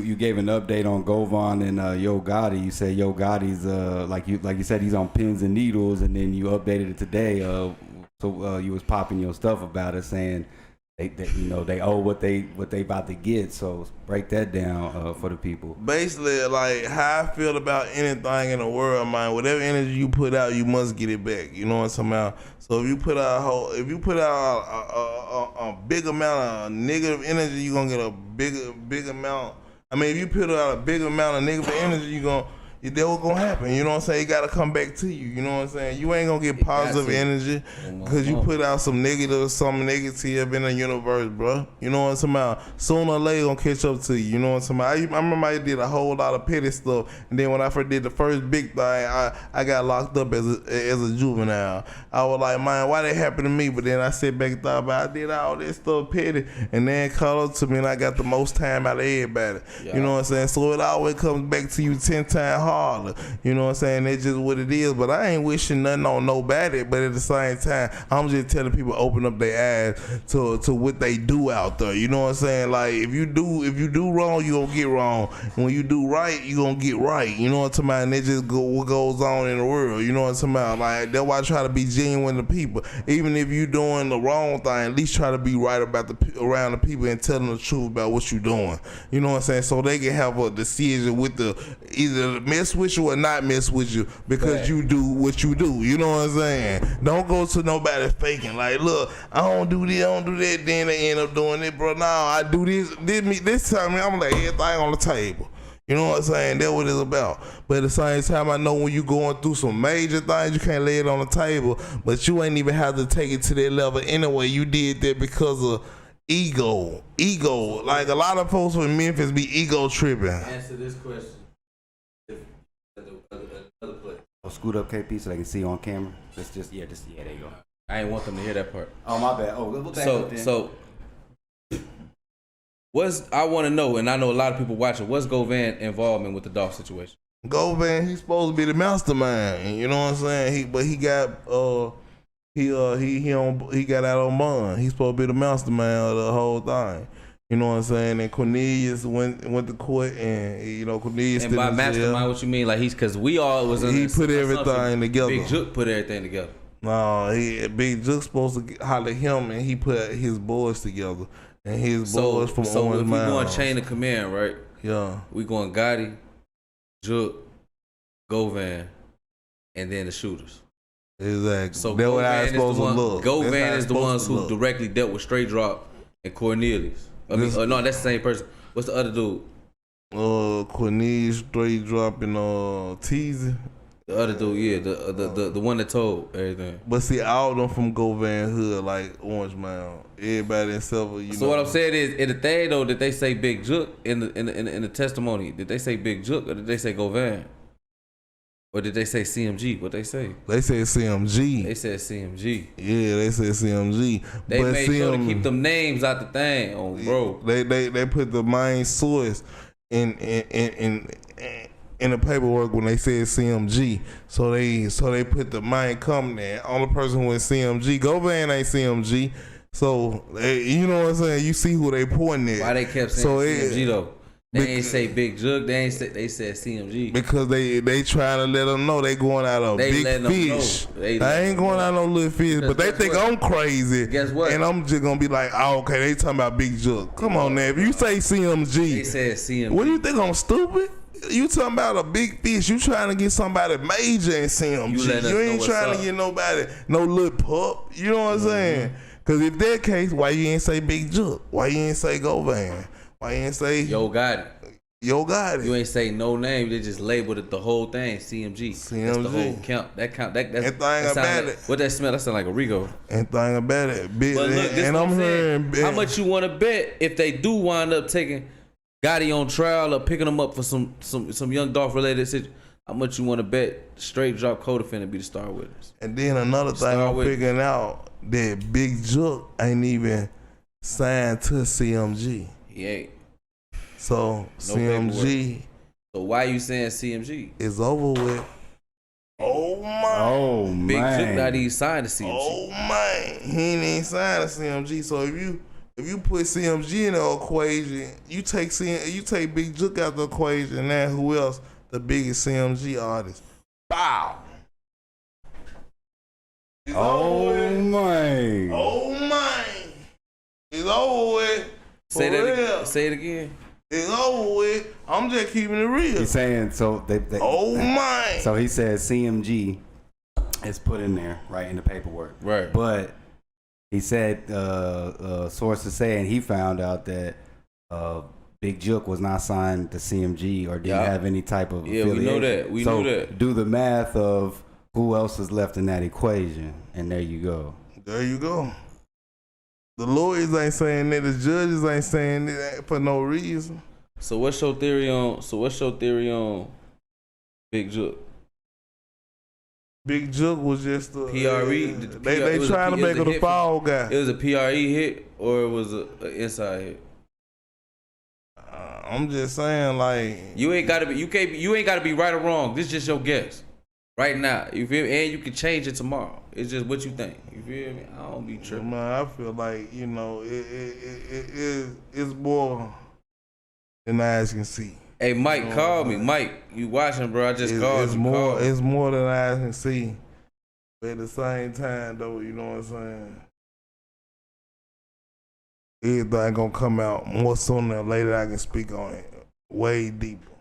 you gave an update on Govan and Yo Gotti. You said Yo Gotti's like you said he's on pins and needles, and then you updated it today. So you was popping your stuff about it, saying they owe what they about to get. So break that down for the people. Basically, like how I feel about anything in the world, man. Whatever energy you put out, you must get it back. You know what I'm saying? So if you put out a big amount of negative energy, you gonna get a big amount. I mean, if you put out a big amount of negative energy, that was gonna happen. You know what I'm saying? It gotta come back to you. You know what I'm saying? You ain't gonna get positive energy because you put out some negative in the universe, bro. You know what I'm saying? About? Sooner or later gonna catch up to you. You know what I'm saying? I remember I did a whole lot of petty stuff, and then when I first did the first big thing, I got locked up as a juvenile. I was like, man, why that happened to me? But then I sat back and thought about I did all this stuff petty, and then caught up to me, and I got the most time out of everybody. Yeah. You know what I'm saying? So it always comes back to you 10 times harder. You know what I'm saying? That's just what it is. But I ain't wishing nothing on nobody. But at the same time, I'm just telling people open up their eyes to what they do out there. You know what I'm saying? Like if you do wrong, you gonna get wrong. And when you do right, you gonna get right. You know what I'm talking about? And that's just what goes on in the world. You know what I'm talking about? Like that's why I try to be genuine to people. Even if you doing the wrong thing, at least try to be right about around the people and tell them the truth about what you doing. You know what I'm saying? So they can have a decision with either mess with you or not mess with you because you do what you do. You know what I'm saying? Don't go to nobody faking like, look, I don't do this, I don't do that, then they end up doing it, bro. Now I do this time, I'm gonna lay everything on the table. You know what I'm saying? That's what it's about. But at the same time, I know when you going through some major things, you can't lay it on the table, but you ain't even have to take it to that level anyway. You did that because of ego. Like a lot of folks from Memphis be ego tripping. Answer this question. Oh, scoot up KP so they can see you on camera. There you go. I ain't want them to hear that part. Oh my bad. Oh, go back up then. So I want to know, and I know a lot of people watching, what's Govan involvement with the dog situation? Govan, he's supposed to be the mastermind. You know what I'm saying? He got he got out on bond. He's supposed to be the mastermind of the whole thing. You know what I'm saying? And Cornelius went to court, and Cornelius. And by mastermind, what you mean? Like because we all was. He put everything together. Big Jook put everything together. No, Big Jook's supposed to holler at him, and he put his boys together, and his boys from So Orange if we Mound. going chain of command, right? Yeah. We going Gotti, Jook, Govan, and then the shooters. Exactly. So that's what I supposed to look. Govan is the ones who directly dealt with Straight Drop and Cornelius. No, that's the same person. What's the other dude? Cornelius, Straight Drop, and Teasy. The other dude, yeah, the one that told everything. But see, all of them from Govan Hood, like Orange Mound. Everybody in Silver, So what I'm saying is, in the thing though, did they say Big Jook in the testimony? Did they say Big Jook or did they say Govan? Or did they say CMG? What they say? They said CMG. They said CMG. Yeah, they said CMG. They made sure to keep them names out the thing, bro. They put the main source in the paperwork when they said CMG. So they put the main company. Only person who is CMG. Govan ain't CMG. So you know what I'm saying? You see who they pointing at. Why they kept saying CMG though? They ain't say Big Jook. They said CMG. Because they trying to let them know they going out of big fish. I ain't going out no little fish, but they think I'm crazy. Guess what? And I'm just gonna be like, oh, okay, they talking about Big Jook. Come on now, if you say CMG, they said CMG. What do you think I'm stupid? You talking about a big fish? You trying to get somebody major in CMG? You ain't trying to get nobody no little pup. You know what I'm saying? Because if that case, why you ain't say Big Jook? Why you ain't say Govan? Why you ain't say Yo Gotti? Yo Gotti. You ain't say no name. They just labeled it the whole thing. CMG. That's the whole count. That's about it. What that smell? That sound like a Rigo. And thing about it, big. But look, and I'm hearing how much you want to bet if they do wind up taking Gotti on trial or picking him up for some young Dolph related situation? How much you want to bet Straight Drop co-defendant be the star witness? And then another thing I'm figuring out that Big Jook ain't even signed to CMG. He ain't. So No CMG. paperwork. So why you saying CMG? Is over with. Oh my. Oh Big man. Jook not even signed to CMG. Oh man. He ain't even signed to CMG. So if you if you put CMG in the equation, you take Big Jook out the equation, and then who else? The biggest CMG artist. Bow. It's over with. my. Oh my. It's over with. Say For that. real. Say it again. It's over with. I'm just keeping it real. He's saying so. Oh my. So he says CMG is put in there right in the paperwork. Right. But he said sources saying he found out that Big Jook was not signed to CMG or didn't have any type of affiliation. we know that. We so knew that. Do the math of who else is left in that equation, and there you go. There you go. The lawyers ain't saying that. The judges ain't saying that for no reason. So what's your theory on? Big Jook? Big Jook was just a PRE. They trying to make him the fall guy. It was a PRE hit or it was an inside hit. I'm just saying, like, You ain't gotta be. You ain't gotta be right or wrong. This is just your guess. Right now, you feel me? And you can change it tomorrow. It's just what you think. You feel me? I don't be tripping. man, I feel like it's more than eyes can see. Hey, Mike, call me. Mike, you watching, bro? I just called you. It's more than eyes can see. But at the same time, though, you know what I'm saying? Everything gonna come out more sooner or later. I can speak on it way deeper.